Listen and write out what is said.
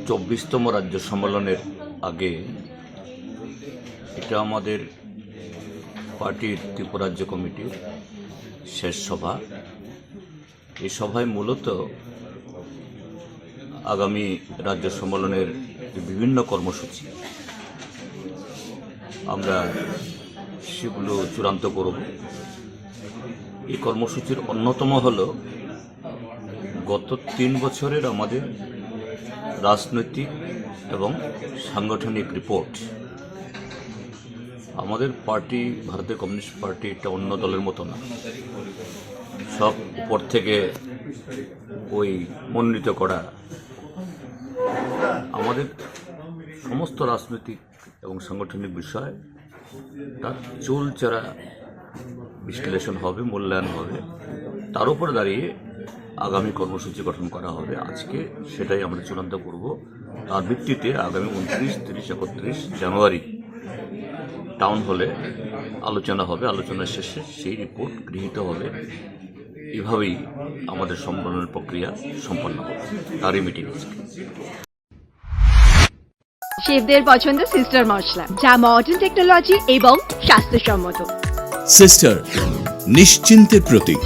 24তম রাজ্য সম্মেলনের আগে এটা আমাদের পার্টির ত্রিপুরা রাজ্য কমিটির শেষ সভা। এই সভায় মূলত আগামী রাজ্য সম্মেলনের বিভিন্ন কর্মসূচি আমরা সেগুলো চূড়ান্ত করব। এই কর্মসূচির অন্যতম হল গত 3 বছরের আমাদের রাজনৈতিক এবং সাংগঠনিক রিপোর্ট। আমাদের পার্টি ভারতীয় কমিউনিস্ট পার্টি এটা অন্য দলের মতো না, সব উপর থেকে ওই মনোনীত করা। আমাদের সমস্ত রাজনৈতিক এবং সাংগঠনিক বিষয় তার চুলচেরা বিশ্লেষণ হবে, মূল্যায়ন হবে, তার উপর দাঁড়িয়ে আগামী কর্মসূচি গঠন করা হবে। আজকে সেটাই আমরা চূড়ান্ত করব। তার ভিত্তিতে আগামী 29, 30, 31 জানুয়ারি টাউন হলে আলোচনা হবে। আলোচনার শেষে সেই রিপোর্ট গৃহীত হবে। এভাবেই আমাদের সম্মেলনের প্রক্রিয়া সম্পন্ন হবে। তারই মিটিং আজকে। শেফদের পছন্দ সিস্টার মশলা, যা মডার্ন টেকনোলজি এবং স্বাস্থ্যসম্মত। সিস্টার, নিশ্চিন্তের প্রতীক।